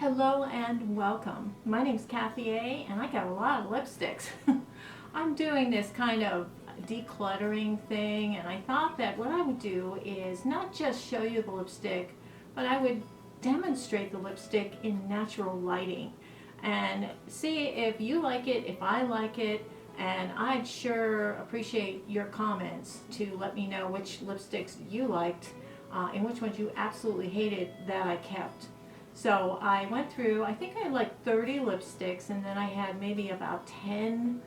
Hello and welcome. My name's Kathy A. and I got a lot of lipsticks. I'm doing this kind of decluttering thing, and I thought that what I would do is not just show you the lipstick, but I would demonstrate the lipstick in natural lighting and see if you like it, if I like it, and I'd sure appreciate your comments to let me know which lipsticks you liked and which ones you absolutely hated that I kept. So I went through, I think I had like 30 lipsticks, and then I had maybe about 10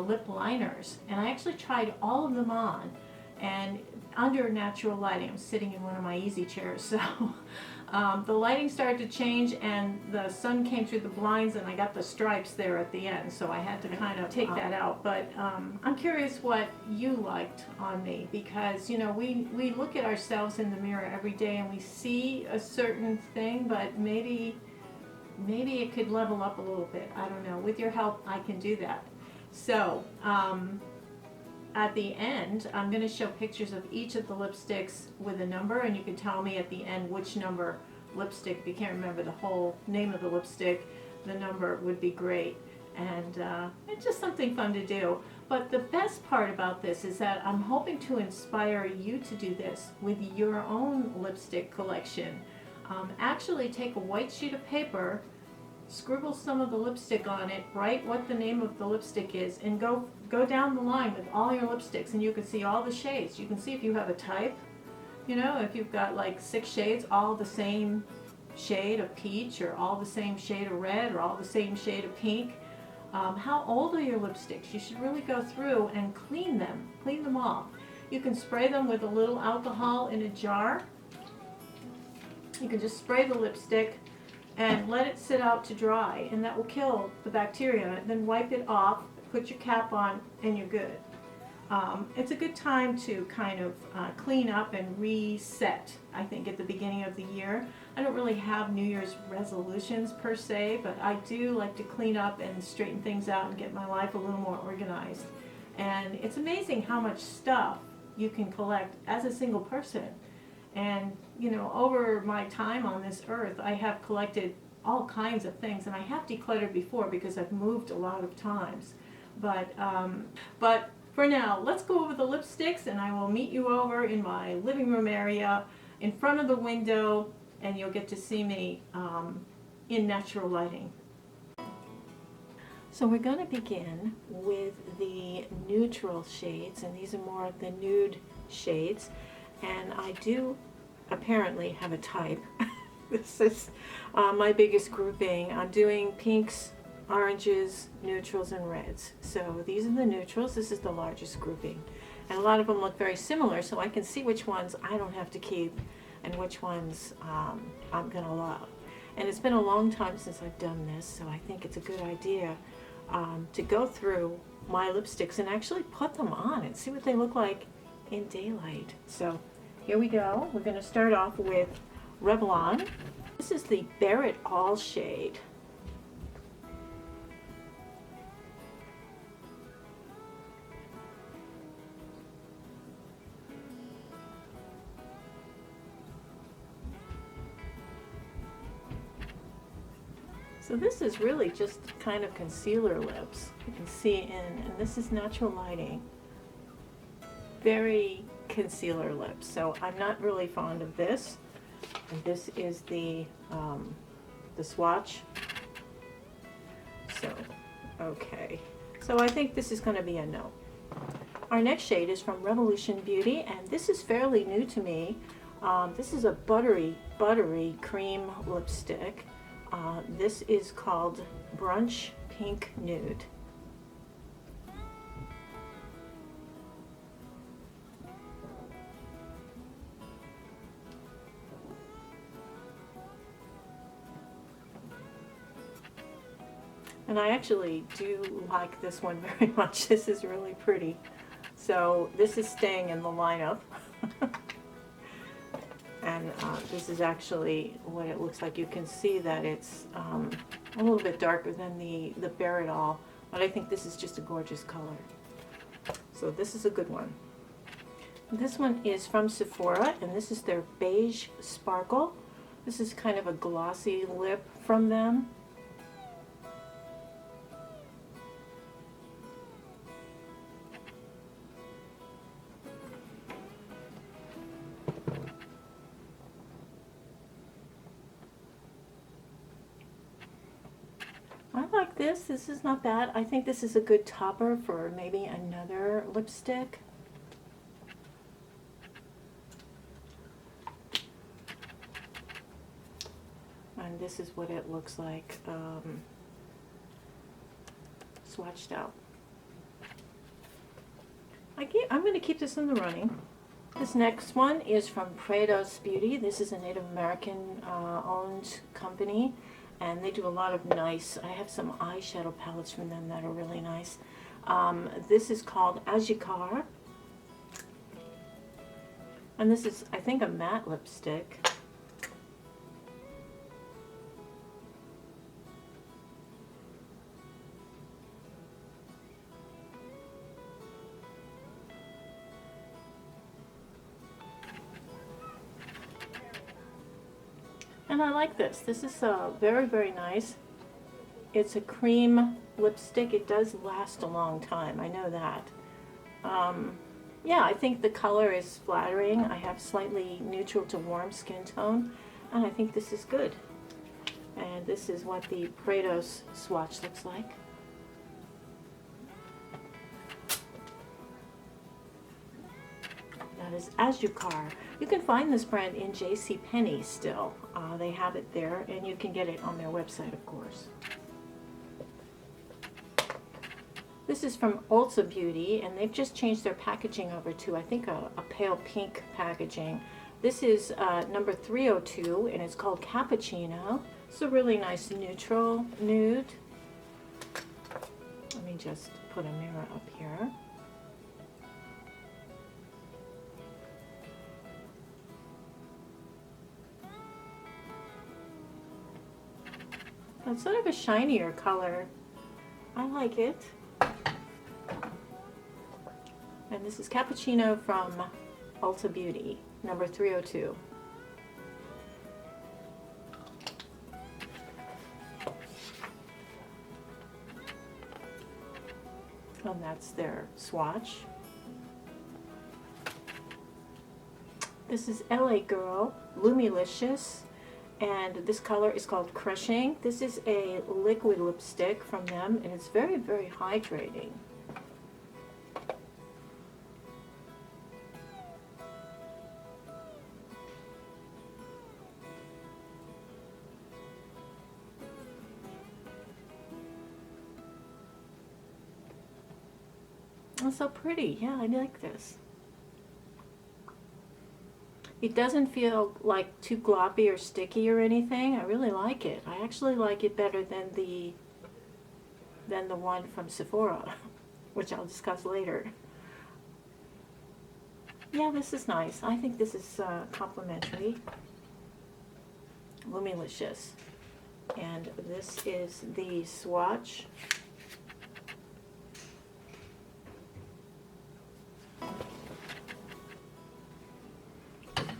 lip liners. And I actually tried all of them on, and under natural lighting. I'm sitting in one of my easy chairs, so the lighting started to change, and the sun came through the blinds, and I got the stripes there at the end, so I had to kind of take that out. But I'm curious what you liked on me, because you know we look at ourselves in the mirror every day and we see a certain thing, but maybe it could level up a little bit. I don't know. With your help, I can do that. So at the end, I'm going to show pictures of each of the lipsticks with a number, and you can tell me at the end which number lipstick. If you can't remember the whole name of the lipstick, the number would be great. And it's just something fun to do. But the best part about this is that I'm hoping to inspire you to do this with your own lipstick collection. Actually take a white sheet of paper, scribble some of the lipstick on it, write what the name of the lipstick is, and go down the line with all your lipsticks, and you can see all the shades. You can see if you have a type, you know, if you've got like 6 shades, all the same shade of peach, or all the same shade of red, or all the same shade of pink. How old are your lipsticks? You should really go through and clean them off. You can spray them with a little alcohol in a jar. You can just spray the lipstick and let it sit out to dry, and that will kill the bacteria in it. Then wipe it off, put your cap on, and you're good. It's a good time to kind of clean up and reset, I think, at the beginning of the year. I don't really have New Year's resolutions per se, but I do like to clean up and straighten things out and get my life a little more organized. And it's amazing how much stuff you can collect as a single person. And you know, over my time on this earth, I have collected all kinds of things, and I have decluttered before because I've moved a lot of times. But for now, let's go over the lipsticks, and I will meet you over in my living room area in front of the window, and you'll get to see me in natural lighting. So we're going to begin with the neutral shades, and these are more of the nude shades. And I do apparently have a type. This is my biggest grouping. I'm doing pinks, oranges, neutrals, and reds. So these are the neutrals. This is the largest grouping. And a lot of them look very similar, so I can see which ones I don't have to keep and which ones I'm going to love. And it's been a long time since I've done this, so I think it's a good idea to go through my lipsticks and actually put them on and see what they look like in daylight. So here we go. We're going to start off with Revlon. This is the Bear It All shade. So this is really just kind of concealer lips. You can see and this is natural lighting. Very concealer lips, so I'm not really fond of this. And this is the swatch. So okay, so I think this is going to be a no. Our next shade is from Revolution Beauty, and this is fairly new to me. This is a buttery cream lipstick. This is called Brunch Pink Nude. And I actually do like this one very much. This is really pretty. So this is staying in the lineup. And this is actually what it looks like. You can see that it's a little bit darker than the Bear It All, but I think this is just a gorgeous color. So this is a good one. This one is from Sephora, and this is their Beige Sparkle. This is kind of a glossy lip from them. I like this. This is not bad. I think this is a good topper for maybe another lipstick. And this is what it looks like swatched out. I'm going to keep this in the running. This next one is from Prados Beauty. This is a Native American owned company, and they do a lot of nice, I have some eyeshadow palettes from them that are really nice. This is called Ajikar, and this is, I think, a matte lipstick. And I like this. This is very, very nice. It's a cream lipstick. It does last a long time. I know that. Yeah, I think the color is flattering. I have slightly neutral to warm skin tone, and I think this is good. And this is what the Prados swatch looks like. That is Ajikar. You can find this brand in JCPenney still. They have it there, and you can get it on their website, of course. This is from Ulta Beauty, and they've just changed their packaging over to, I think, a pale pink packaging. This is number 302, and it's called Cappuccino. It's a really nice neutral nude. Let me just put a mirror up here. It's sort of a shinier color. I like it. And this is Cappuccino from Ulta Beauty, number 302. And that's their swatch. This is LA Girl, Lumilicious. And this color is called Crushing. This is a liquid lipstick from them, and it's very, very hydrating. It's so pretty. Yeah, I like this. It doesn't feel like too gloppy or sticky or anything. I really like it. I actually like it better than the one from Sephora, which I'll discuss later. Yeah, this is nice. I think this is complimentary. Lumilicious. And this is the swatch.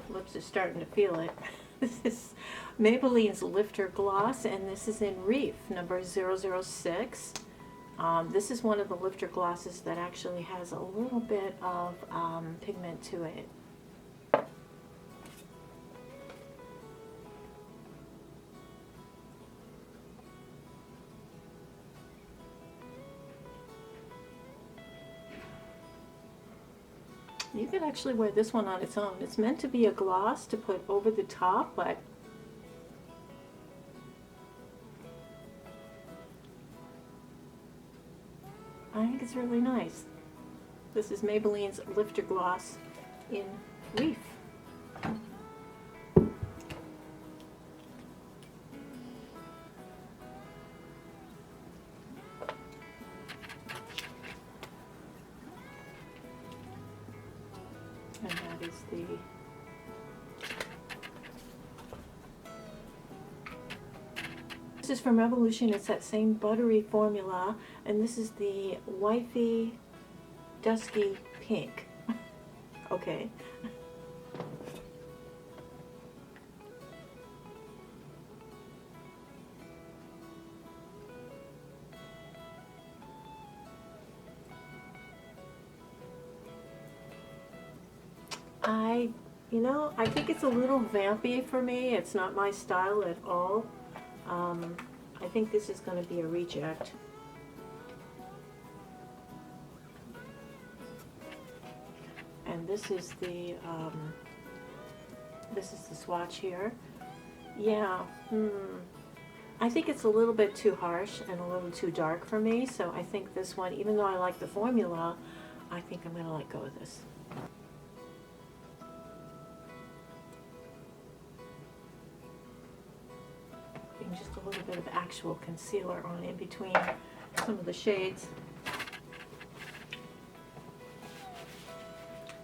Lips are starting to feel it. This is Maybelline's Lifter Gloss, and this is in Reef, number 006. This is one of the lifter glosses that actually has a little bit of pigment to it. You could actually wear this one on its own. It's meant to be a gloss to put over the top, but I think it's really nice. This is Maybelline's Lifter Gloss in Reef. And that is the This is from Revolution. It's that same buttery formula, and this is the Wifey Dusky Pink. Okay. I think it's a little vampy for me. It's not my style at all. I think this is going to be a reject. And this is the swatch here. Yeah, I think it's a little bit too harsh and a little too dark for me, so I think this one, even though I like the formula, I think I'm going to let go of this. Just a little bit of actual concealer on in between some of the shades. I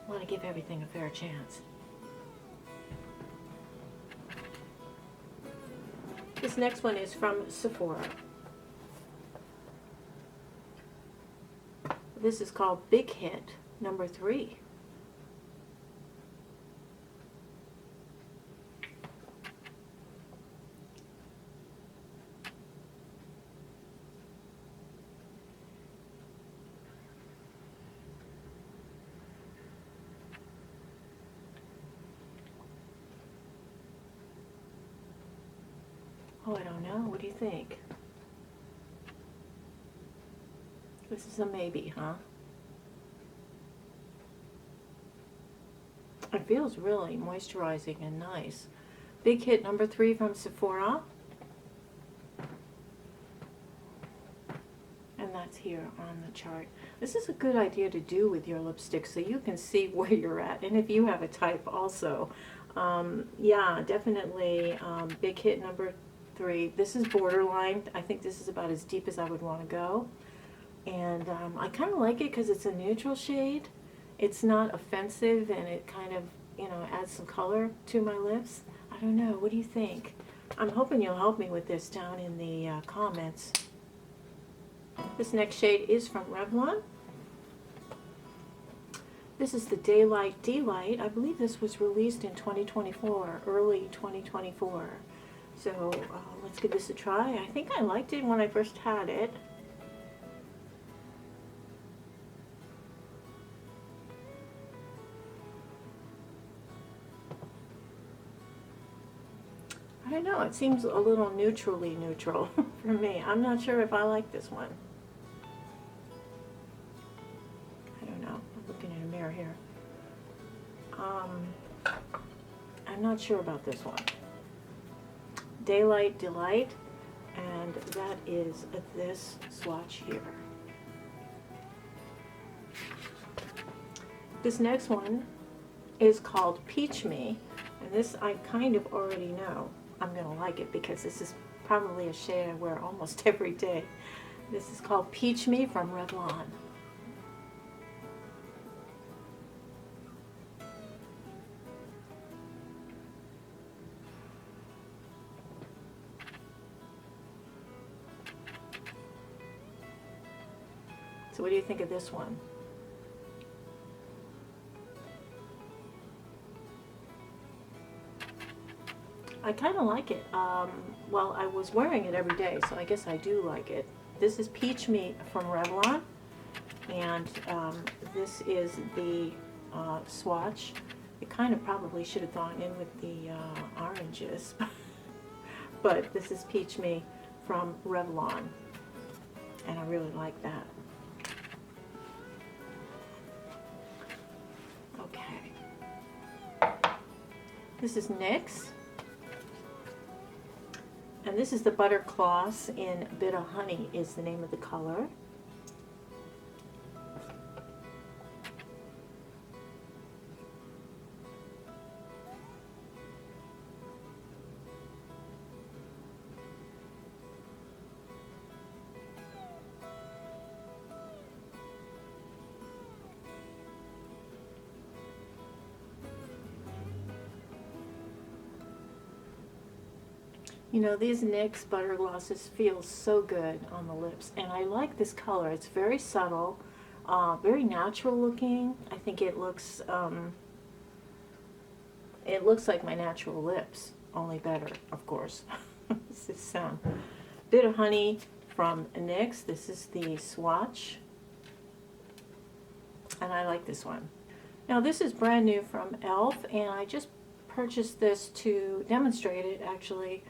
want to give everything a fair chance. This next one is from Sephora. This is called Big Hit number 3. Oh, I don't know. What do you think? This is a maybe, huh? It feels really moisturizing and nice. Big Hit number 3 from Sephora. And that's here on the chart. This is a good idea to do with your lipstick so you can see where you're at. And if you have a type also. Yeah, definitely Big Hit number 3. This is borderline. I think this is about as deep as I would want to go. And I kind of like it because it's a neutral shade. It's not offensive, and it kind of, adds some color to my lips. I don't know. What do you think? I'm hoping you'll help me with this down in the comments. This next shade is from Revlon. This is the Daylight Delight. I believe this was released in 2024, early 2024. So let's give this a try. I think I liked it when I first had it. I don't know, it seems a little neutrally neutral for me. I'm not sure if I like this one. I don't know, I'm looking in a mirror here. I'm not sure about this one. Daylight Delight, and that is this swatch here. This next one is called Peach Me, and this I kind of already know I'm going to like it because this is probably a shade I wear almost every day. This is called Peach Me from Revlon. So what do you think of this one? I kind of like it. Well, I was wearing it every day, so I guess I do like it. This is Peach Me from Revlon, and this is the swatch. It kind of probably should have gone in with the oranges, but this is Peach Me from Revlon, and I really like that. Okay. This is NYX. And this is the Butter Gloss in Bitter Honey is the name of the color. You know, these NYX Butter Glosses feel so good on the lips, and I like this color. It's very subtle, very natural looking. I think it looks like my natural lips, only better, of course. This is Bitter Honey from NYX. This is the swatch, and I like this one. Now this is brand new from e.l.f. and I just purchased this to demonstrate it actually.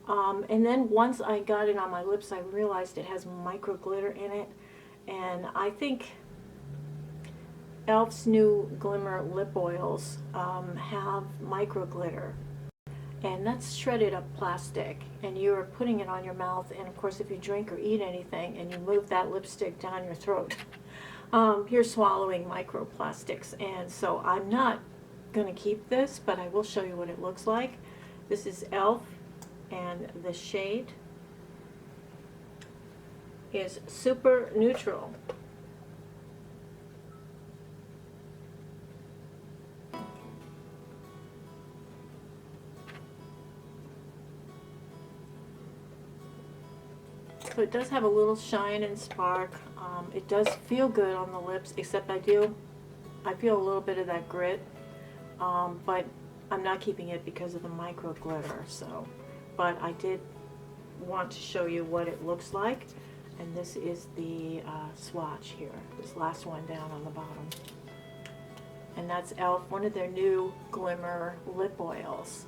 And then once I got it on my lips, I realized it has micro glitter in it. And I think e.l.f.'s new Glimmer lip oils have micro glitter. And that's shredded up plastic. And you're putting it on your mouth. And of course, if you drink or eat anything and you move that lipstick down your throat, you're swallowing microplastics. And so I'm not going to keep this, but I will show you what it looks like. This is e.l.f. and the shade is Super Neutral. So it does have a little shine and spark. It does feel good on the lips, except I feel a little bit of that grit, but I'm not keeping it because of the micro glitter. So, but I did want to show you what it looks like, and this is the swatch here, this last one down on the bottom, and that's e.l.f., one of their new Glimmer lip oils.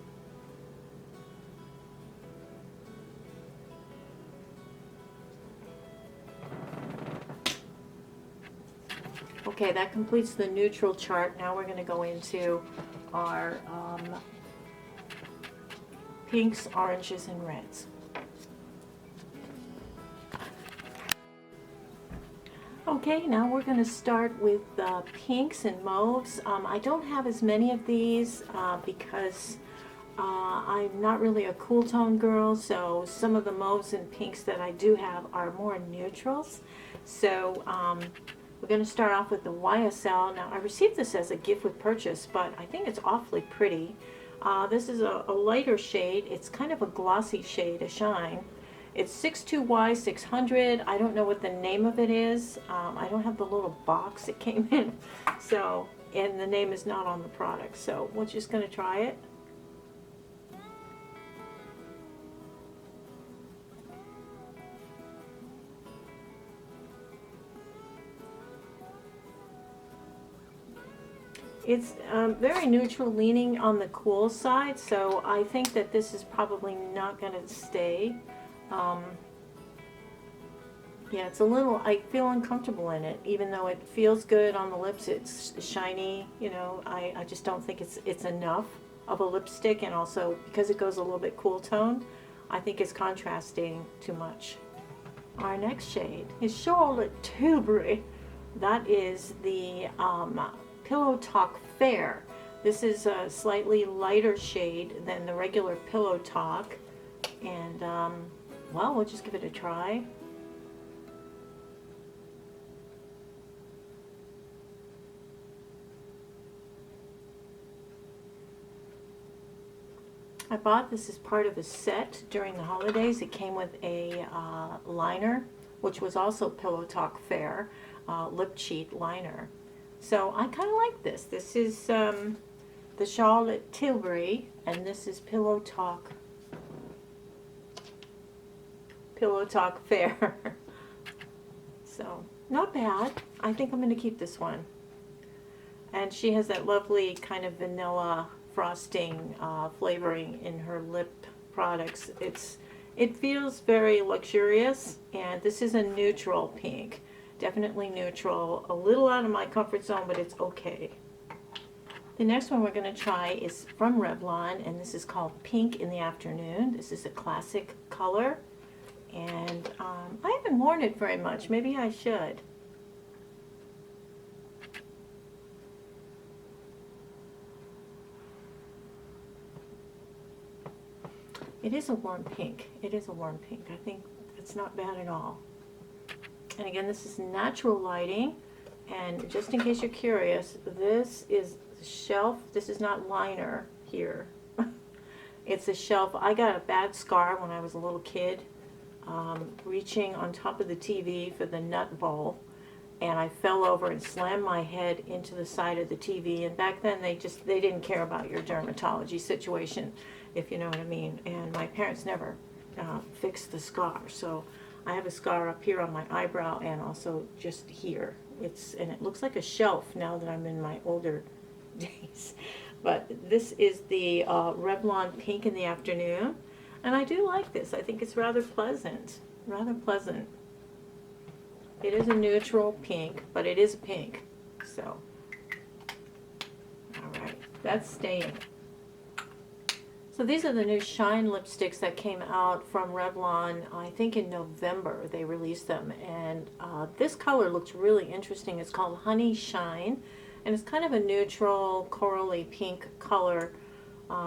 Okay, that completes the neutral chart. Now we're going to go into our pinks, oranges, and reds. Okay, now we're going to start with pinks and mauves. I don't have as many of these because I'm not really a cool tone girl, so some of the mauves and pinks that I do have are more neutrals. So we're going to start off with the YSL. Now, I received this as a gift with purchase, but I think it's awfully pretty. This is a lighter shade. It's kind of a glossy shade, a shine. It's 62Y600. I don't know what the name of it is. I don't have the little box it came in. So, and the name is not on the product. So, we're just going to try it. It's very neutral, leaning on the cool side, so I think that this is probably not going to stay. Yeah, it's a little, I feel uncomfortable in it, even though it feels good on the lips. It's shiny, you know. I just don't think it's enough of a lipstick, and also because it goes a little bit cool tone, I think it's contrasting too much. Our next shade is Charlotte Tilbury. That is the Pillow Talk Fair. This is a slightly lighter shade than the regular Pillow Talk, and well, we'll just give it a try. I bought this as part of a set during the holidays. It came with a liner, which was also Pillow Talk Fair, lip cheat liner. So I kind of like this. This is the Charlotte Tilbury, and this is Pillow Talk Fair. So not bad. I think I'm going to keep this one. And she has that lovely kind of vanilla frosting flavoring in her lip products. It feels very luxurious, and this is a neutral pink. Definitely neutral, a little out of my comfort zone, but it's okay. The next one we're going to try is from Revlon, and this is called Pink in the Afternoon. This is a classic color, and I haven't worn it very much. Maybe I should. It is a warm pink. It is a warm pink. I think it's not bad at all. And again, this is natural lighting, and just in case you're curious, this is the shelf. This is not liner here. It's a shelf. I got a bad scar when I was a little kid, reaching on top of the TV for the nut bowl, and I fell over and slammed my head into the side of the TV. And back then they didn't care about your dermatology situation, if you know what I mean. And my parents never fixed the scar, so I have a scar up here on my eyebrow and also just here and it looks like a shelf now that I'm in my older days. But this is the Revlon Pink in the Afternoon, and I do like this. I think it's rather pleasant, rather pleasant. It is a neutral pink, but it is a pink. So, all right, that's staying. So these are the new Shine lipsticks that came out from Revlon. I think in November they released them, and this color looks really interesting. It's called Honey Shine, and it's kind of a neutral corally pink color.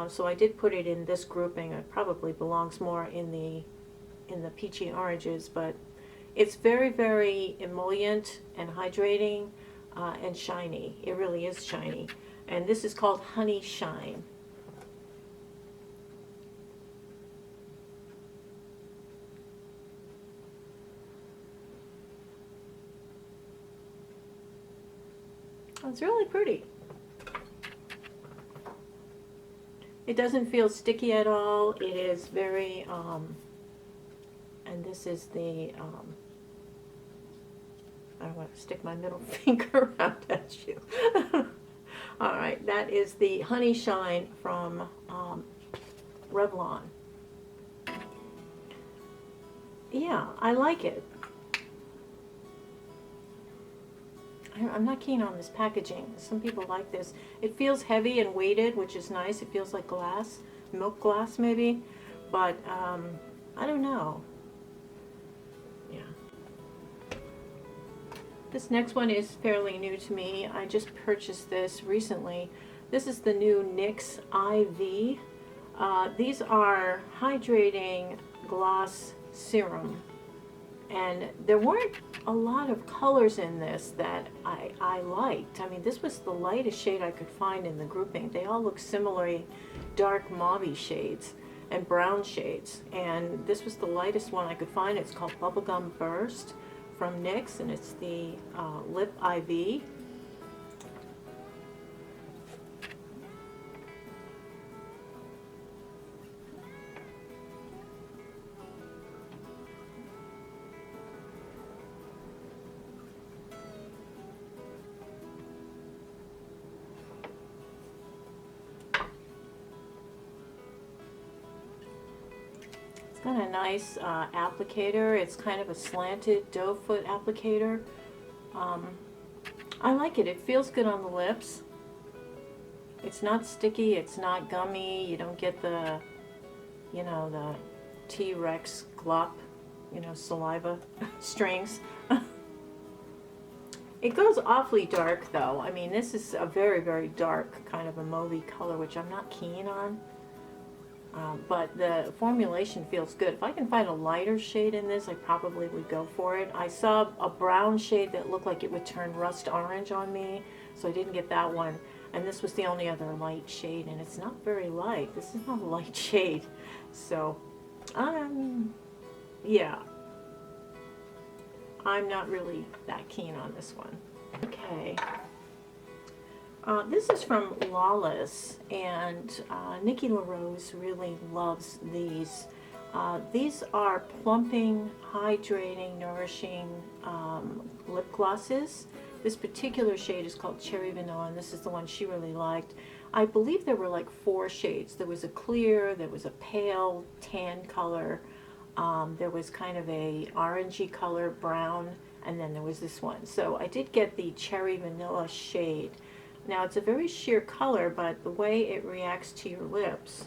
So I did put it in this grouping. It probably belongs more in the peachy oranges, but it's very, very emollient and hydrating and shiny. It really is shiny, and this is called Honey Shine. It's really pretty. It doesn't feel sticky at all. It is very, and this is the, I don't want to stick my middle finger out at you. All right, that is the Honey Shine from Revlon. Yeah, I like it. I'm not keen on this packaging. Some people like this. It feels heavy and weighted, which is nice. It feels like glass, milk glass maybe, but I don't know. Yeah. This next one is fairly new to me. I just purchased this recently. This is the new NYX IV. These are hydrating gloss serum, and there weren't a lot of colors in this that I liked. I mean, this was the lightest shade I could find in the grouping. They all look similarly dark mauve shades and brown shades, and this was the lightest one I could find. It's called Bubblegum Burst from NYX, and it's the Lip IV. Got a nice applicator. It's kind of a slanted doe foot applicator. I like it. It feels good on the lips. It's not sticky. It's not gummy. You don't get the, you know, the T-Rex glop, you know, saliva strings. It goes awfully dark though. I mean, this is a very, very dark kind of a mauvey color, which I'm not keen on. But the formulation feels good. If I can find a lighter shade in this, I probably would go for it. I saw a brown shade that looked like it would turn rust orange on me, so I didn't get that one. And this was the only other light shade, and it's not very light. This is not a light shade. So, yeah. I'm not really that keen on this one. Okay. This is from Lawless, and Nikki LaRose really loves these. These are plumping, hydrating, nourishing lip glosses. This particular shade is called Cherry Vanilla, and this is the one she really liked. I believe there were like 4 shades. There was a clear, there was a pale tan color, there was kind of a orangey color, brown, and then there was this one. So I did get the Cherry Vanilla shade. Now it's a very sheer color, but the way it reacts to your lips,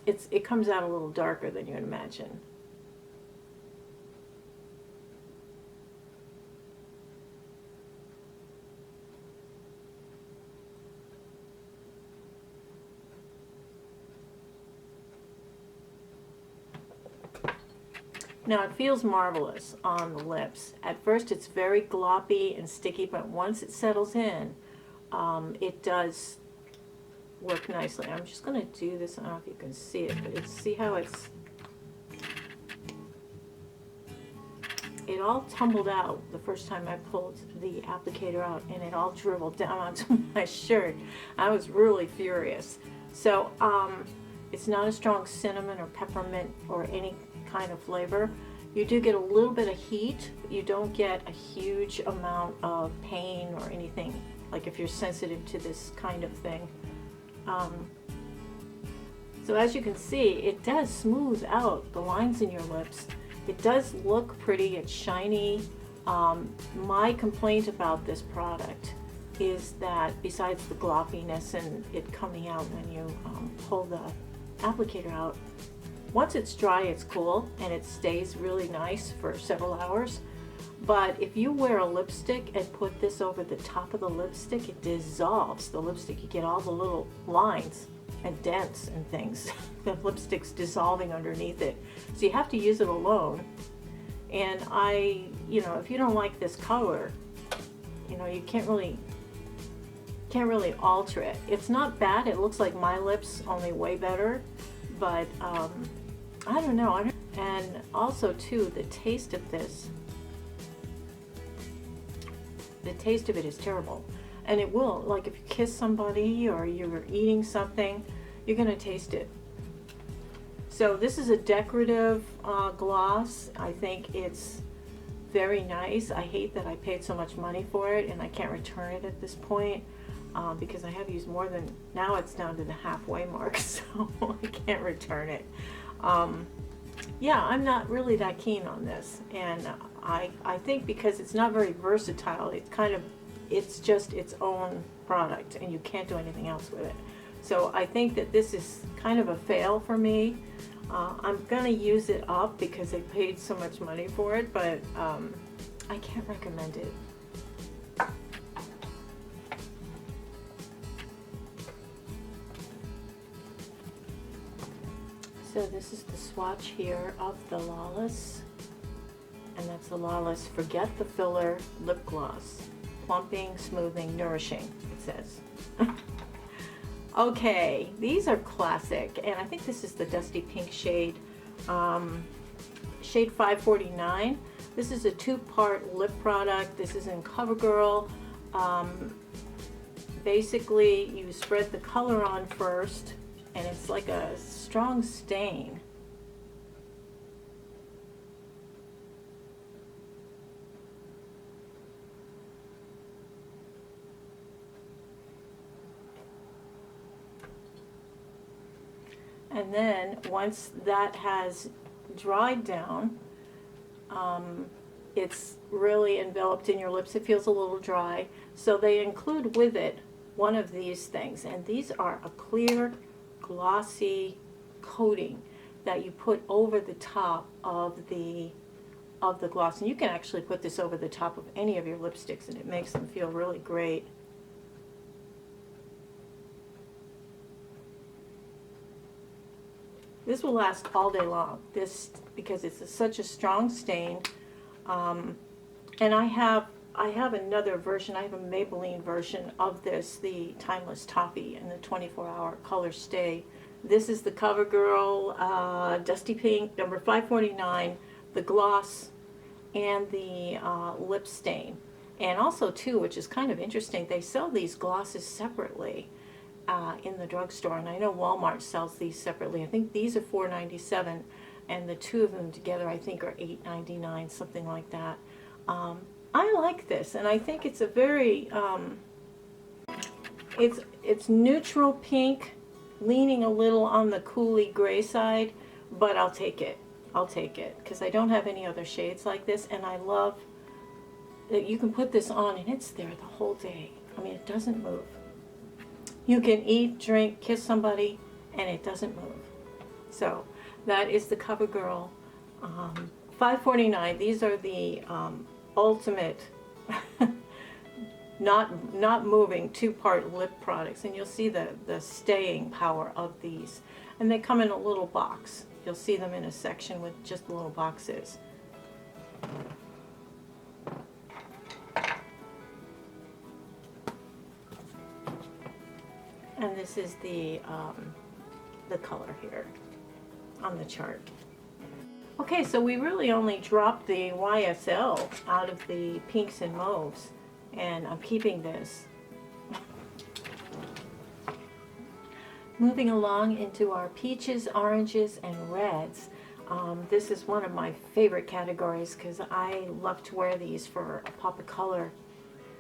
it comes out a little darker than you would imagine. Now it feels marvelous on the lips. At first it's very gloppy and sticky, but once it settles in, it does work nicely. I'm just going to do this. I don't know if you can see it, but see how it all tumbled out the first time I pulled the applicator out, and it all dribbled down onto my shirt. I was really furious. So it's not a strong cinnamon or peppermint or any kind of flavor. You do get a little bit of heat, but you don't get a huge amount of pain or anything, like if you're sensitive to this kind of thing. So as you can see, it does smooth out the lines in your lips. It does look pretty, it's shiny. My complaint about this product is that besides the gloppiness and it coming out when you pull the applicator out, once it's dry, it's cool and it stays really nice for several hours. But if you wear a lipstick and put this over the top of the lipstick, it dissolves the lipstick. You get all the little lines and dents and things. The lipstick's dissolving underneath it. So you have to use it alone. And if you don't like this color, you can't really alter it. It's not bad. It looks like my lips, only way better. But I don't know. And also too, the taste of this. The taste of it is terrible. And it will, like if you kiss somebody or you're eating something, you're gonna taste it. So this is a decorative gloss. I think it's very nice. I hate that I paid so much money for it and I can't return it at this point because I have used more than, now it's down to the halfway mark, so I can't return it. Yeah, I'm not really that keen on this, and I think because it's not very versatile, it's just its own product and you can't do anything else with it. So I think that this is kind of a fail for me. I'm gonna use it up because I paid so much money for it, but I can't recommend it. So this is the swatch here of the Lawless, and that's the Lawless Forget the Filler Lip Gloss. Plumping, smoothing, nourishing, it says. Okay, these are classic, and I think this is the Dusty Pink shade, shade 549. This is a two-part lip product. This is in CoverGirl. Basically, you spread the color on first, and it's like a strong stain. And then once that has dried down, it's really enveloped in your lips. It feels a little dry. So they include with it one of these things. And these are a clear, glossy coating that you put over the top of the gloss. And you can actually put this over the top of any of your lipsticks and it makes them feel really great. This will last all day long, because it's such a strong stain. And I have another version. I have a Maybelline version of this, the Timeless Toffee and the 24-hour color stay. This is the CoverGirl Dusty Pink number 549, the gloss and the lip stain. And also too, which is kind of interesting, they sell these glosses separately in the drugstore, and I know Walmart sells these separately. I think these are $4.97, and the two of them together I think are $8.99, something like that. I like this, and I think it's a very it's neutral pink, leaning a little on the coolie gray side, but I'll take it. I'll take it because I don't have any other shades like this, and I love that you can put this on and it's there the whole day. I mean, it doesn't move. You can eat, drink, kiss somebody, and it doesn't move. So that is the CoverGirl $5.49. These are the ultimate not moving two-part lip products, and you'll see the staying power of these. And they come in a little box. You'll see them in a section with just the little boxes. And this is the color here on the chart. Okay, so we really only dropped the YSL out of the pinks and mauves, and I'm keeping this. Moving along into our peaches, oranges, and reds. This is one of my favorite categories because I love to wear these for a pop of color.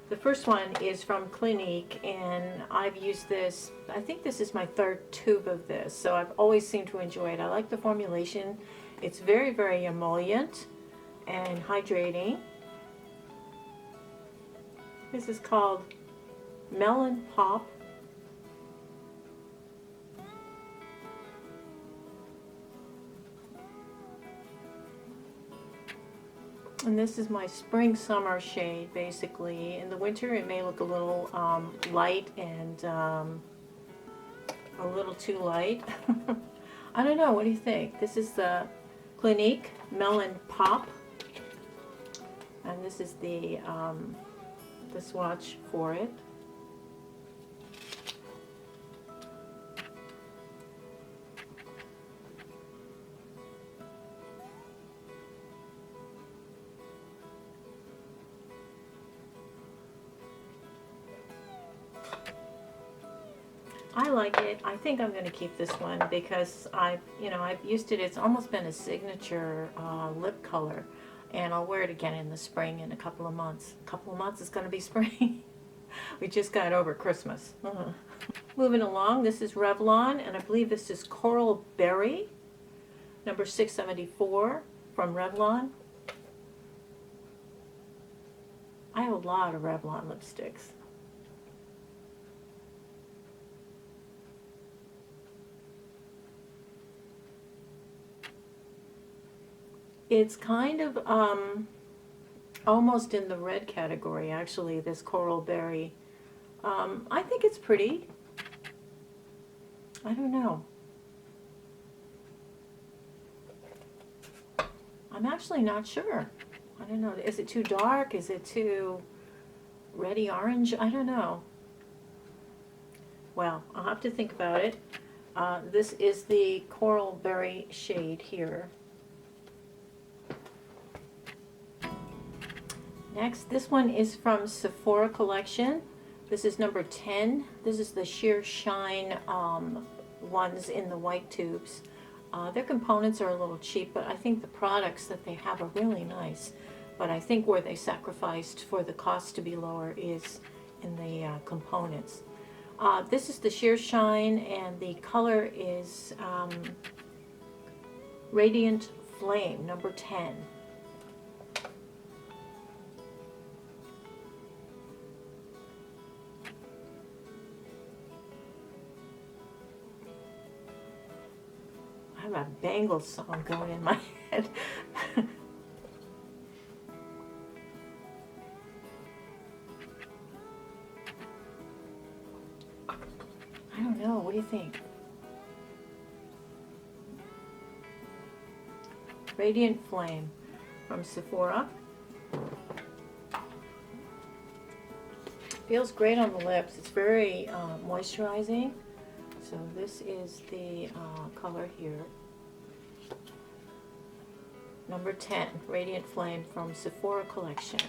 The first one is from Clinique, and I've used this, I think this is my third tube of this, so I've always seemed to enjoy it. I like the formulation. It's very, very emollient and hydrating. This is called Melon Pop. And this is my spring summer shade, basically. In the winter it may look a little light and a little too light. I don't know, what do you think? This is the Clinique Melon Pop, and this is the swatch for it. I like it. I think I'm going to keep this one because I've used it. It's almost been a signature lip color, and I'll wear it again in the spring in a couple of months. A couple of months is going to be spring. We just got over Christmas. Moving along, this is Revlon, and I believe this is Coral Berry, number 674 from Revlon. I have a lot of Revlon lipsticks. It's kind of almost in the red category, actually, this Coral Berry. I think it's pretty. I don't know. I'm actually not sure. I don't know. Is it too dark? Is it too reddy orange? I don't know. Well, I'll have to think about it. This is the Coral Berry shade here. Next, this one is from Sephora Collection. This is number 10. This is the Sheer Shine ones in the white tubes. Their components are a little cheap, but I think the products that they have are really nice. But I think where they sacrificed for the cost to be lower is in the components. This is the Sheer Shine, and the color is Radiant Flame, number 10. I have a Bangles song going in my head. I don't know, what do you think? Radiant Flame from Sephora. Feels great on the lips. It's very moisturizing. So this is the color here. Number 10, Radiant Flame from Sephora Collection.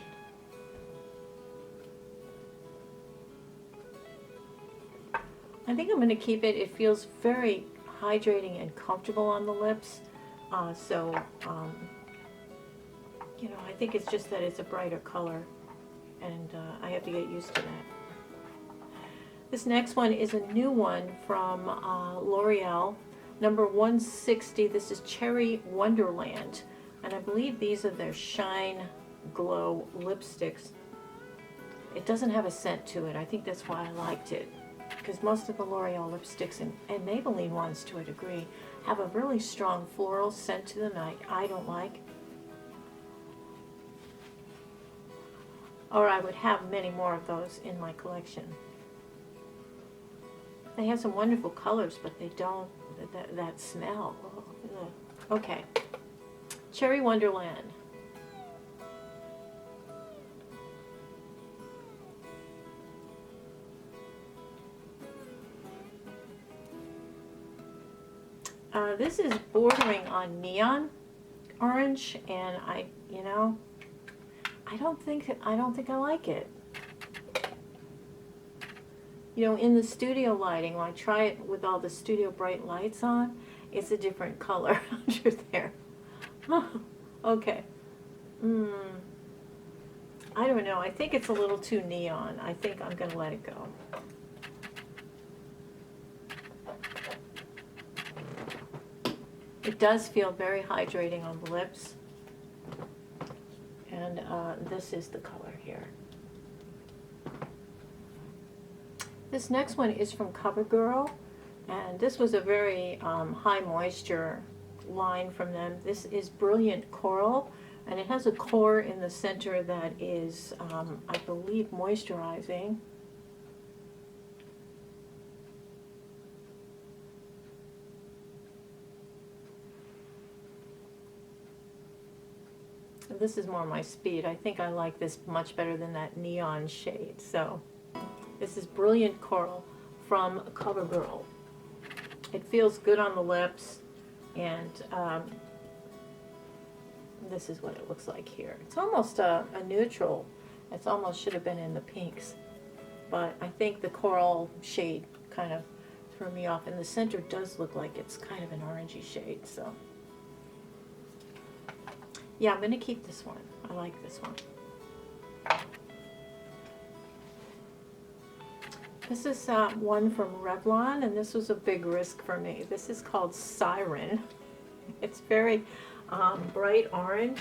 I think I'm going to keep it. It feels very hydrating and comfortable on the lips. I think it's just that it's a brighter color, and I have to get used to that. This next one is a new one from L'Oreal, number 160. This is Cherry Wonderland, and I believe these are their Shine Glow lipsticks. It doesn't have a scent to it. I think that's why I liked it, because most of the L'Oreal lipsticks and Maybelline ones, to a degree, have a really strong floral scent to them that I don't like. Or I would have many more of those in my collection. They have some wonderful colors, but they don't, that smell. Oh, okay. Cherry Wonderland. This is bordering on neon orange, and I don't think I like it. In the studio lighting, when I try it with all the studio bright lights on, it's a different color under there. Okay. Mm, I don't know. I think it's a little too neon. I think I'm going to let it go. It does feel very hydrating on the lips. And this is the color here. This next one is from CoverGirl. And this was a very high moisture line from them. This is Brilliant Coral, and it has a core in the center that is, I believe, moisturizing. This is more my speed. I think I like this much better than that neon shade. So this is Brilliant Coral from CoverGirl. It feels good on the lips, and this is what it looks like here. It's almost a neutral. It's almost should have been in the pinks, but I think the coral shade kind of threw me off, and the center does look like it's kind of an orangey shade. So yeah, I'm going to keep this one. I like this one. This is one from Revlon, and this was a big risk for me. This is called Siren. It's very bright orange.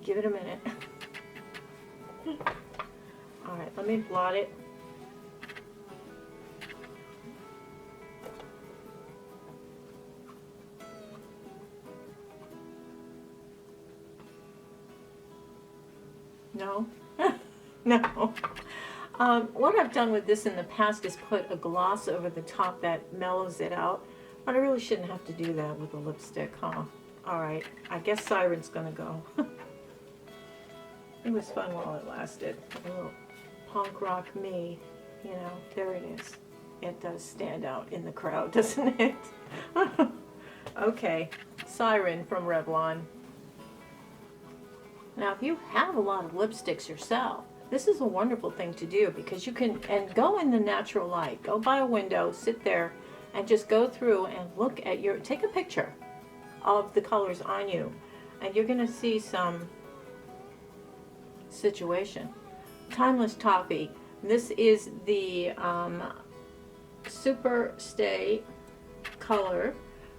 Give it a minute. All right, let me blot it. No, no. What I've done with this in the past is put a gloss over the top that mellows it out, but I really shouldn't have to do that with a lipstick, huh? All right, I guess Siren's gonna go. It was fun while it lasted. A little punk rock me, you know, there it is. It does stand out in the crowd, doesn't it? Okay, Siren from Revlon. Now, if you have a lot of lipsticks yourself, this is a wonderful thing to do because you can, and go in the natural light. Go by a window, sit there, and just go through and look at your, take a picture of the colors on you, and you're going to see some situation. Timeless Toffee. This is the Super Stay color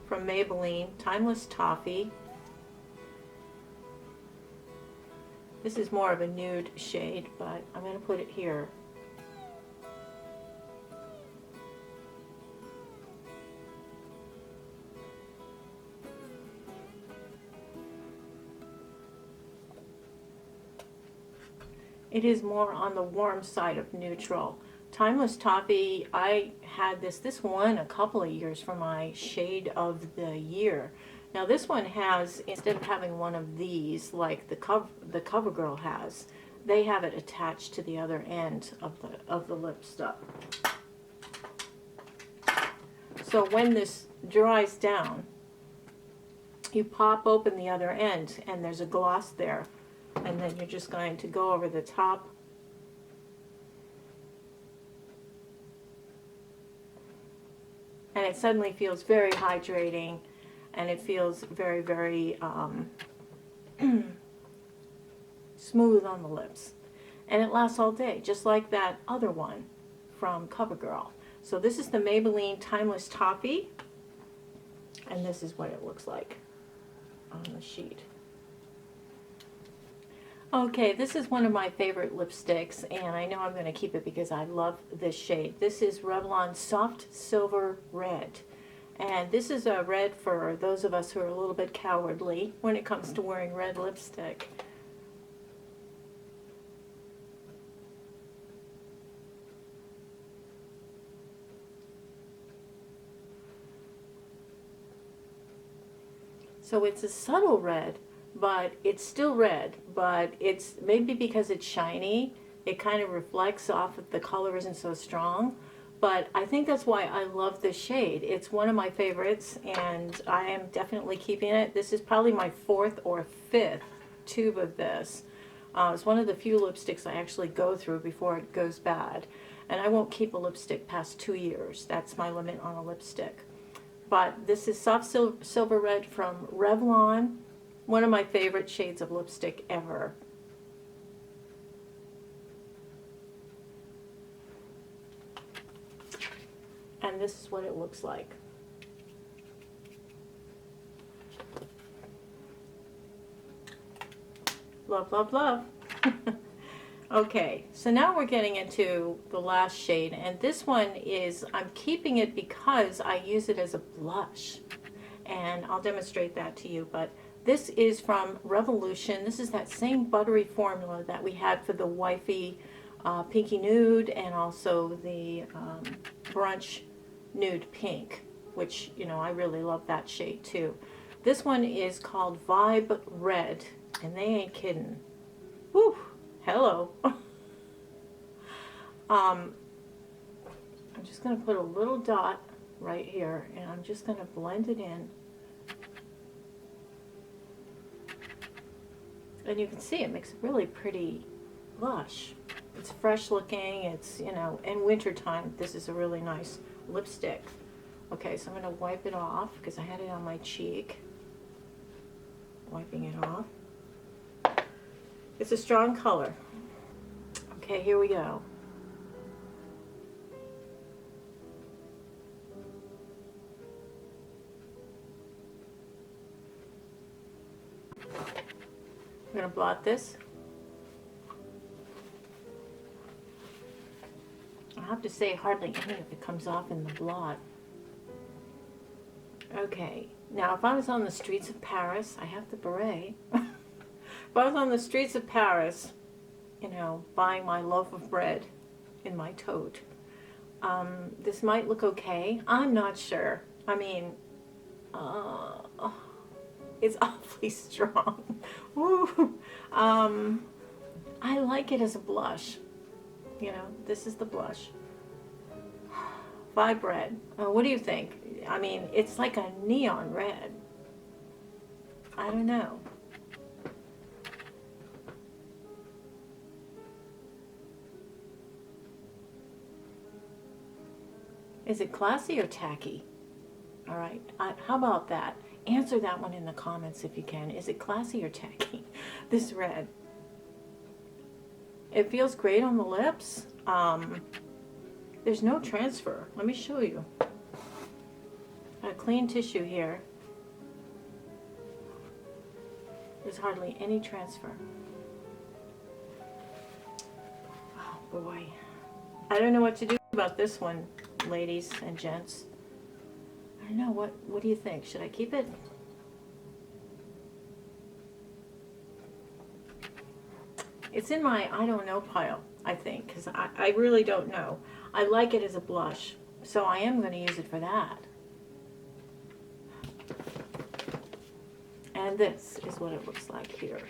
from Maybelline. Timeless Toffee. This is more of a nude shade, but I'm going to put it here. It is more on the warm side of neutral. Timeless Toffee, I had this won a couple of years for my shade of the year. Now this one has, instead of having one of these like the CoverGirl has, they have it attached to the other end of the lip stuff. So when this dries down, you pop open the other end and there's a gloss there, and then you're just going to go over the top. And it suddenly feels very hydrating, and it feels very, very smooth on the lips. And it lasts all day, just like that other one from CoverGirl. So this is the Maybelline Timeless Toffee, and this is what it looks like on the sheet. Okay, this is one of my favorite lipsticks, and I know I'm going to keep it because I love this shade. This is Revlon Soft Silver Red. And this is a red for those of us who are a little bit cowardly when it comes to wearing red lipstick. So it's a subtle red, but it's still red, but it's maybe because it's shiny, it kind of reflects off of the color isn't so strong, But I think that's why I love this shade. It's one of my favorites, and I am definitely keeping it. This is probably my 4th or 5th tube of this. It's one of the few lipsticks I actually go through before it goes bad. And I won't keep a lipstick past 2 years. That's my limit on a lipstick. But this is Soft Silver Red from Revlon. One of my favorite shades of lipstick ever. And this is what it looks like. Love, love, love. Okay, so now we're getting into the last shade, and this one is, I'm keeping it because I use it as a blush, and I'll demonstrate that to you. But this is from Revolution. This is that same buttery formula that we had for the wifey pinky nude, and also the brunch nude pink, which, you know, I really love that shade too. This one is called Vibe Red, and they ain't kidding. Woo! Hello. I'm just going to put a little dot right here, and I'm just going to blend it in. And you can see it makes a really pretty blush. It's fresh looking. It's, you know, in wintertime, this is a really nice lipstick. Okay, so I'm going to wipe it off because I had it on my cheek. Wiping it off. It's a strong color. Okay, here we go. I'm going to blot this. I have to say hardly any of it comes off in the blot. Okay, now if I was on the streets of Paris, I have the beret. If I was on the streets of Paris, you know, buying my loaf of bread in my tote, this might look okay. I'm not sure. I mean, it's awfully strong. Woo. I like it as a blush. You know, this is the blush. Vibe Red. What do you think? I mean, it's like a neon red. I don't know. Is it classy or tacky? All right, how about that? Answer that one in the comments if you can. Is it classy or tacky? This red. It feels great on the lips. There's no transfer. Let me show you. A clean tissue here. There's hardly any transfer. Oh boy. I don't know what to do about this one, ladies and gents. I don't know, what do you think? Should I keep it? It's in my I don't know pile, I think, because I really don't know. I like it as a blush, so I am going to use it for that. And this is what it looks like here.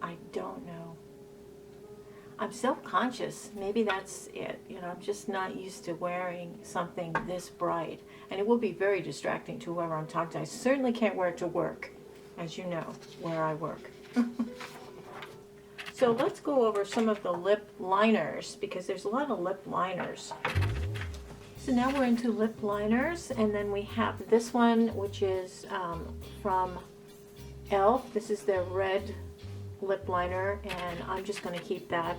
I don't know. I'm self-conscious. Maybe that's it. You know, I'm just not used to wearing something this bright. And it will be very distracting to whoever I'm talking to. I certainly can't wear it to work, as you know, where I work. So let's go over some of the lip liners, because there's a lot of lip liners. So now we're into lip liners, and then we have this one, which is from e.l.f. This is their red lip liner, and I'm just going to keep that.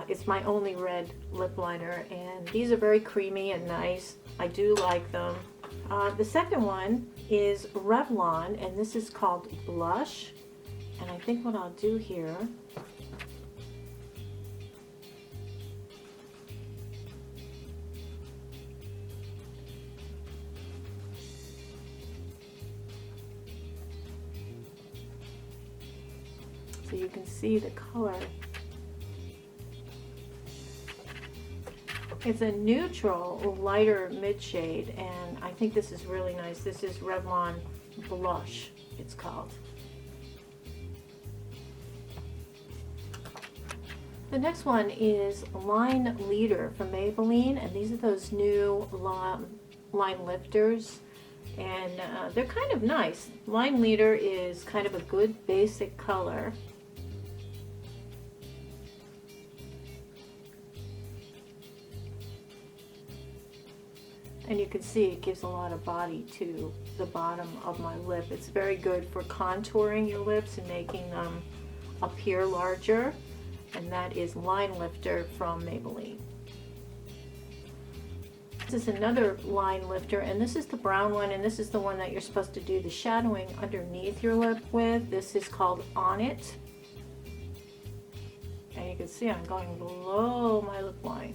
It's my only red lip liner, and these are very creamy and nice. I do like them. The second one is Revlon, and this is called Blush. And I think what I'll do here, so you can see the color. It's a neutral, lighter mid shade, and I think this is really nice. This is Revlon Blush, it's called. The next one is Line Leader from Maybelline, and these are those new line lifters, and they're kind of nice. Line Leader is kind of a good basic color. And you can see it gives a lot of body to the bottom of my lip. It's very good for contouring your lips and making them appear larger. And that is Line Lifter from Maybelline. This is another line lifter, and this is the brown one, and this is the one that you're supposed to do the shadowing underneath your lip with. This is called On It. And you can see I'm going below my lip line.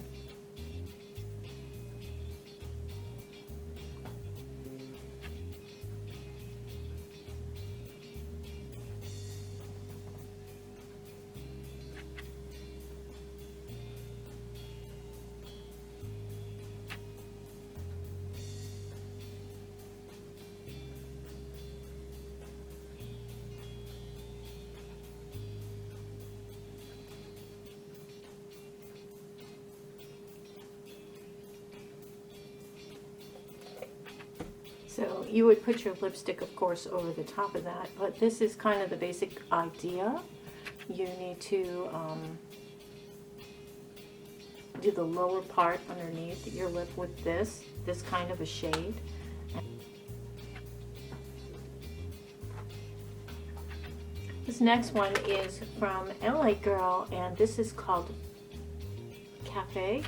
So you would put your lipstick, of course, over the top of that, but this is kind of the basic idea. You need to do the lower part underneath your lip with this kind of a shade. This next one is from LA Girl, and this is called Cafe.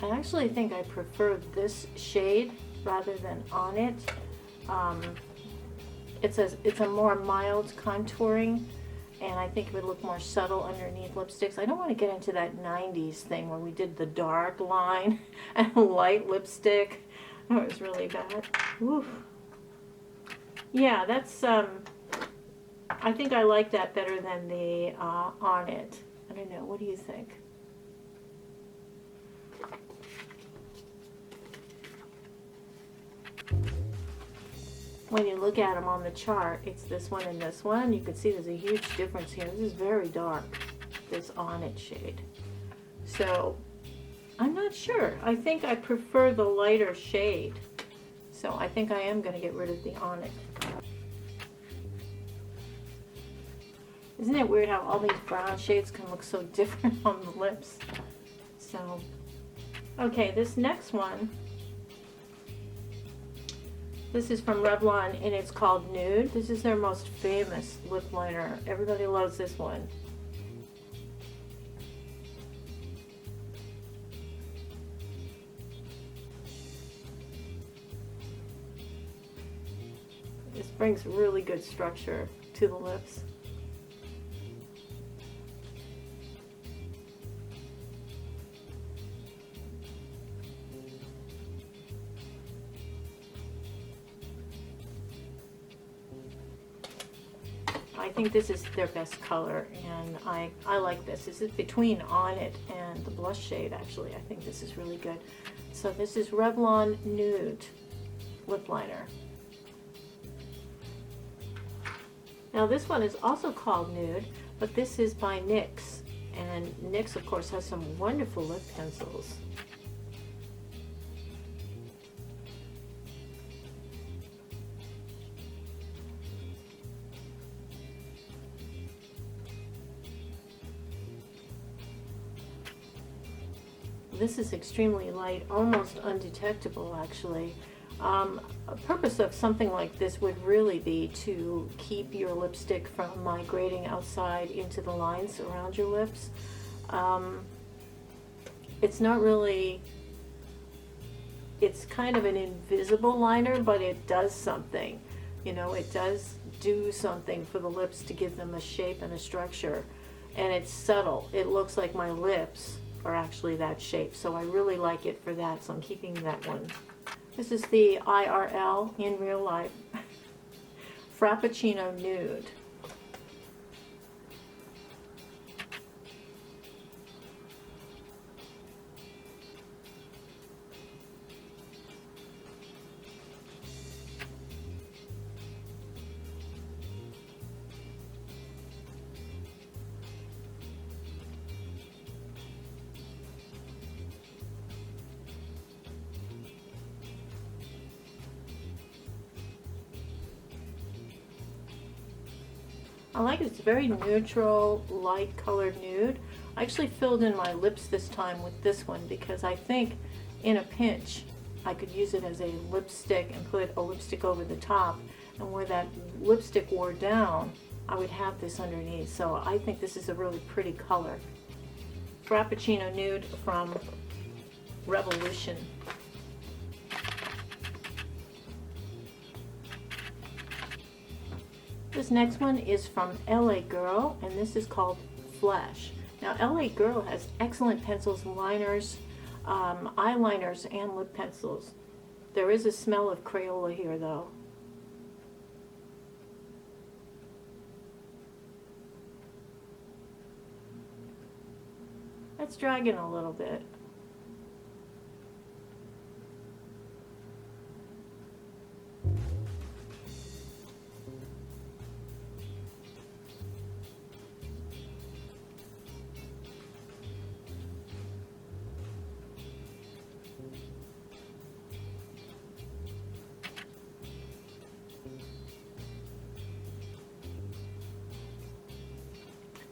I actually think I prefer this shade rather than On It. It's a more mild contouring, and I think it would look more subtle underneath lipsticks. I don't want to get into that 90s thing where we did the dark line and light lipstick. That was really bad. Oof. Yeah, that's I think I like that better than the On It. I don't know, what do you think? When you look at them on the chart, it's this one and this one. You can see there's a huge difference here. This is very dark, this On It shade. So, I'm not sure. I think I prefer the lighter shade. So I think I am going to get rid of the On It. Isn't it weird how all these brown shades can look so different on the lips? So, okay, this next one, this is from Revlon, and it's called Nude. This is their most famous lip liner. Everybody loves this one. This brings really good structure to the lips. I think this is their best color, and I like this. This is between On It and the blush shade, actually. I think this is really good. So this is Revlon Nude lip liner. Now this one is also called Nude, but this is by NYX, and NYX, of course, has some wonderful lip pencils. This is extremely light, almost undetectable actually. A purpose of something like this would really be to keep your lipstick from migrating outside into the lines around your lips. It's not really it's kind of an invisible liner, but it does something. You know, it does do something for the lips to give them a shape and a structure. And it's subtle. It looks like my lips are actually that shape. So I really like it for that. So I'm keeping that one. This is the IRL, in real life, Frappuccino Nude. I like it. It's very neutral, light colored nude. I actually filled in my lips this time with this one because I think in a pinch I could use it as a lipstick and put a lipstick over the top, and where that lipstick wore down I would have this underneath. So I think this is a really pretty color. Frappuccino Nude from Revolution. This next one is from LA Girl, and this is called Flash. Now, LA Girl has excellent pencils, liners, eyeliners, and lip pencils. There is a smell of Crayola here, though. Let's drag in a little bit.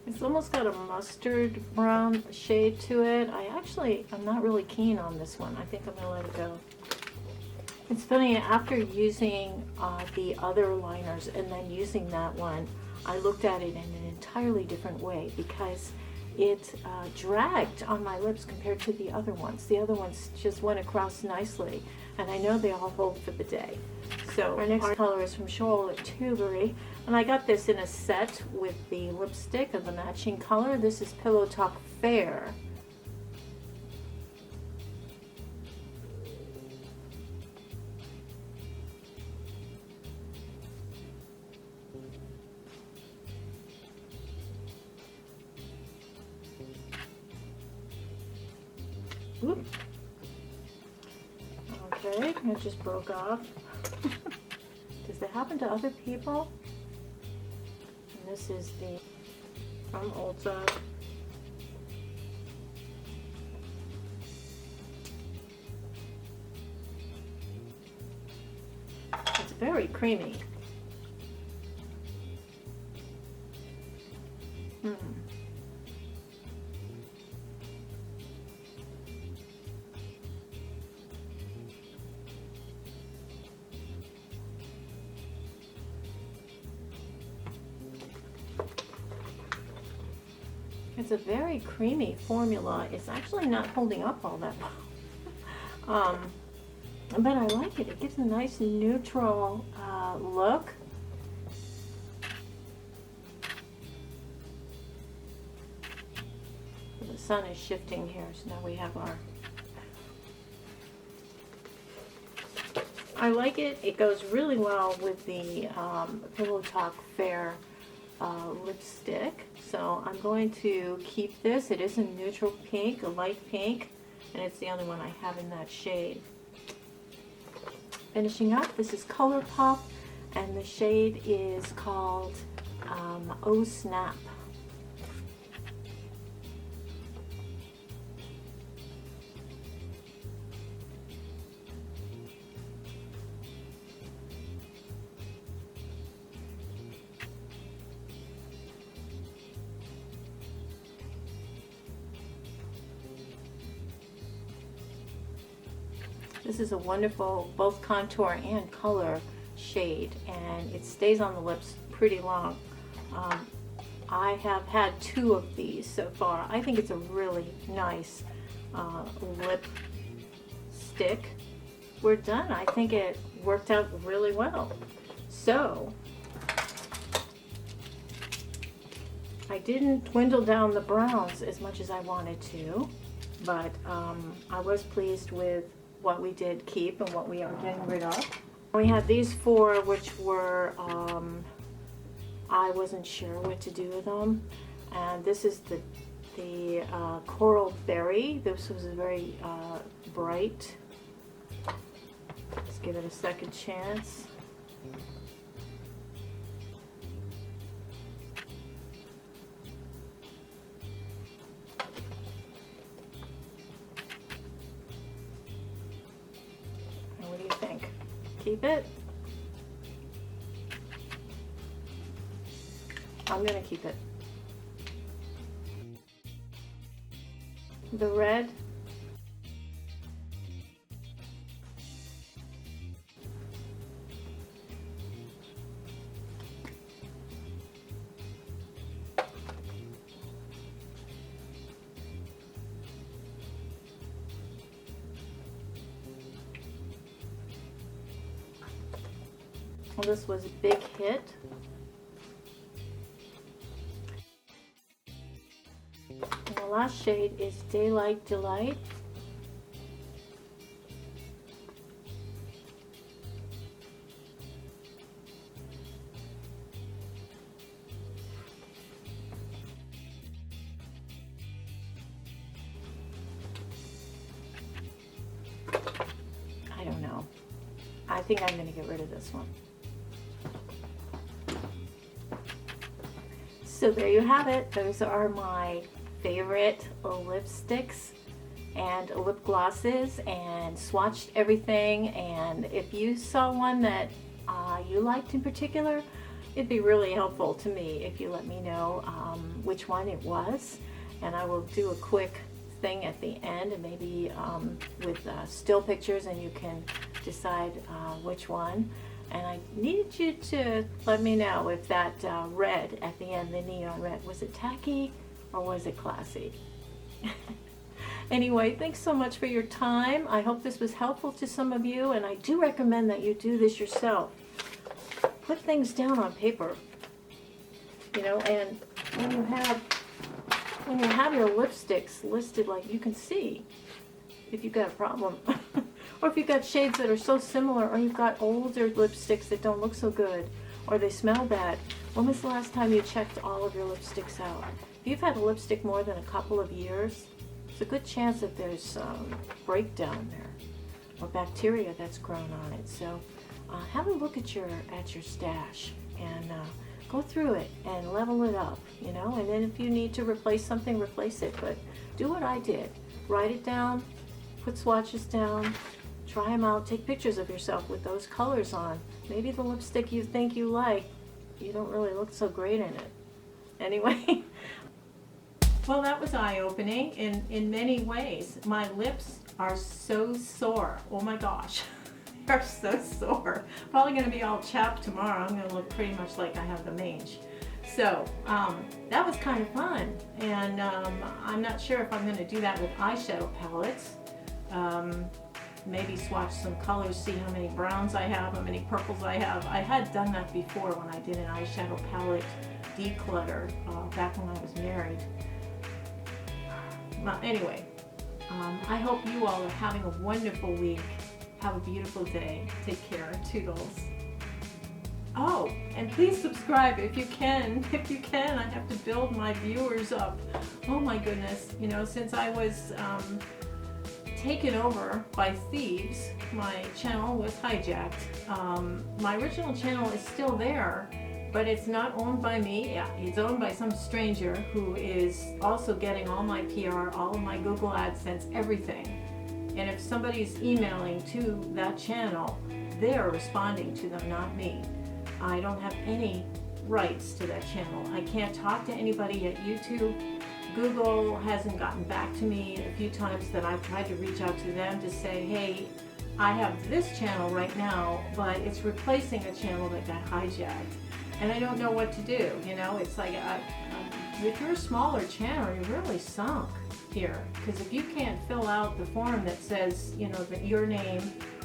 It's almost got a mustard brown shade to it. I'm not really keen on this one. I think I'm gonna let it go. It's funny, after using the other liners and then using that one, I looked at it in an entirely different way because it dragged on my lips compared to the other ones. The other ones just went across nicely, and I know they all hold for the day. So our next color is from Charlotte Tilbury, and I got this in a set with the lipstick of the matching color. This is Pillow Talk Fair. Oop. Okay, it just broke off. Does that happen to other people? And this is the from Ulta. It's very creamy. It's a very creamy formula. It's actually not holding up all that well. But I like it. It gives a nice neutral look. The sun is shifting here, so now we have our... I like it. It goes really well with the Pillow Talk Fair lipstick. So I'm going to keep this. It is a neutral pink, a light pink, and it's the only one I have in that shade. Finishing up, this is ColourPop, and the shade is called Oh Snap. This is a wonderful both contour and color shade, and it stays on the lips pretty long. I have had 2 of these so far. I think it's a really nice lip stick. we're done. I think it worked out really well. So I didn't dwindle down the browns as much as I wanted to, but I was pleased with what we did keep and what we are getting rid of. We had these four, which were, I wasn't sure what to do with them. And this is the coral berry. This was a very bright. Let's give it a second chance. And what do you think? Keep it? I'm gonna keep it. The red. Well, this was a big hit. And the last shade is Daylight Delight. I don't know. I think I'm going to get rid of this one. So there you have it. Those are my favorite lipsticks and lip glosses, and swatched everything. And if you saw one that you liked in particular, it'd be really helpful to me if you let me know which one it was, and I will do a quick thing at the end, and maybe with still pictures, and you can decide which one. And I needed you to let me know if that red at the end, the neon red, was it tacky or was it classy? Anyway, thanks so much for your time. I hope this was helpful to some of you, and I do recommend that you do this yourself. Put things down on paper, you know, and when you have your lipsticks listed, like, you can see if you've got a problem. Or if you've got shades that are so similar, or you've got older lipsticks that don't look so good, or they smell bad. When was the last time you checked all of your lipsticks out? If you've had a lipstick more than a couple of years, there's a good chance that there's breakdown there, or bacteria that's grown on it. So have a look at your stash, and go through it and level it up, you know, and then if you need to replace something, replace it. But do what I did. Write it down, put swatches down, try them out, take pictures of yourself with those colors on. Maybe the lipstick you think you like, you don't really look so great in it. Anyway, well, that was eye-opening in many ways. My lips are so sore. Oh my gosh, they're so sore. Probably going to be all chapped tomorrow. I'm going to look pretty much like I have the mange. So that was kind of fun, and I'm not sure if I'm going to do that with eyeshadow palettes. Maybe swatch some colors, see how many browns I have, how many purples I have. I had done that before when I did an eyeshadow palette declutter back when I was married. Well, anyway, I hope you all are having a wonderful week. Have a beautiful day. Take care. Toodles. Oh, and please subscribe if you can. If you can, I have to build my viewers up. Oh my goodness. You know, since I was taken over by thieves, my channel was hijacked. My original channel is still there, but it's not owned by me. Yeah, it's owned by some stranger who is also getting all my PR, all of my Google AdSense, everything. And if somebody's emailing to that channel, they're responding to them, not me. I don't have any rights to that channel. I can't talk to anybody at YouTube. Google hasn't gotten back to me a few times that I've tried to reach out to them to say, hey, I have this channel right now, but it's replacing a channel that got hijacked. And I don't know what to do, you know? It's like, if you're a smaller channel, you're really sunk here. Because if you can't fill out the form that says, you know, that your name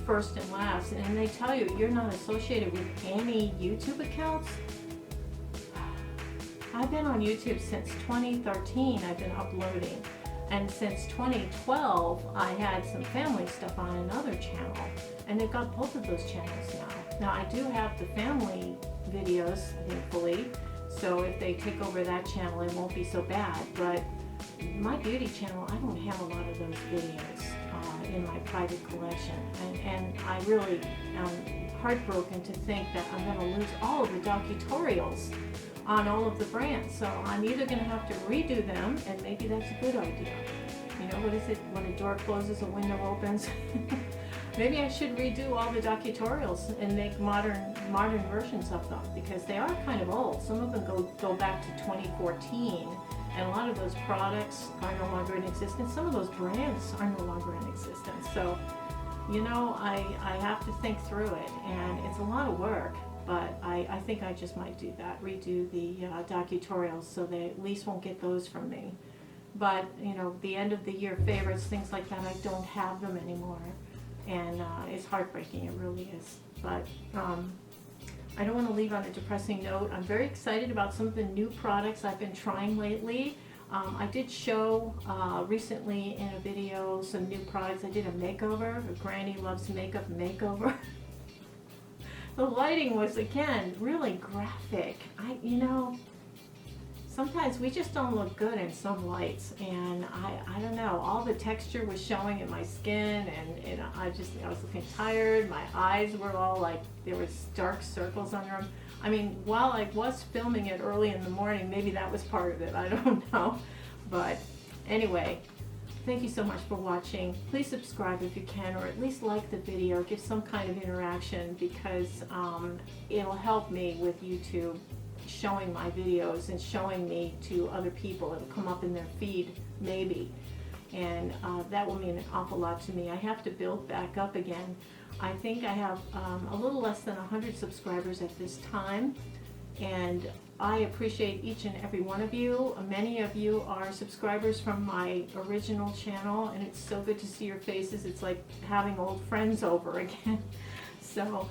first and last, and they tell you you're not associated with any YouTube accounts. I've been on YouTube since 2013. I've been uploading, and since 2012 I had some family stuff on another channel, and they've got both of those channels now. Now I do have the family videos, thankfully, so if they take over that channel it won't be so bad, but my beauty channel, I don't have a lot of those videos in my private collection, and I really am heartbroken to think that I'm going to lose all of the docututorials on all of the brands. So I'm either going to have to redo them, and maybe that's a good idea. You know, what is it, when a door closes, a window opens? Maybe I should redo all the docututorials and make modern versions of them, because they are kind of old. Some of them go back to 2014, and a lot of those products are no longer in existence. Some of those brands are no longer in existence. So, you know, I have to think through it, and it's a lot of work, but I think I just might do that, redo the docututorials, so they at least won't get those from me. But, you know, the end of the year favorites, things like that, I don't have them anymore, and it's heartbreaking, it really is. But I don't want to leave on a depressing note. I'm very excited about some of the new products I've been trying lately. I did show recently in a video some new products. I did a makeover, a Granny Loves Makeup makeover. The lighting was, again, really graphic. You know, sometimes we just don't look good in some lights, and I don't know, all the texture was showing in my skin, and I was looking tired. My eyes were all like, there was dark circles under them. I mean, while I was filming it early in the morning, maybe that was part of it, I don't know. But anyway, thank you so much for watching. Please subscribe if you can, or at least like the video, give some kind of interaction, because it'll help me with YouTube showing my videos and showing me to other people. It'll come up in their feed, maybe, and that will mean an awful lot to me. I have to build back up again. I think I have a little less than 100 subscribers at this time, and I appreciate each and every one of you. Many of you are subscribers from my original channel, and it's so good to see your faces. It's like having old friends over again. So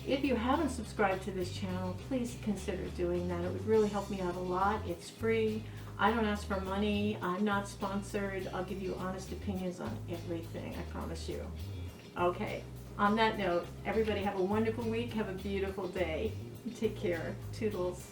if you haven't subscribed to this channel, please consider doing that. It would really help me out a lot. It's free. I don't ask for money. I'm not sponsored. I'll give you honest opinions on everything, I promise you. Okay, on that note, everybody have a wonderful week. Have a beautiful day. Take care. Toodles.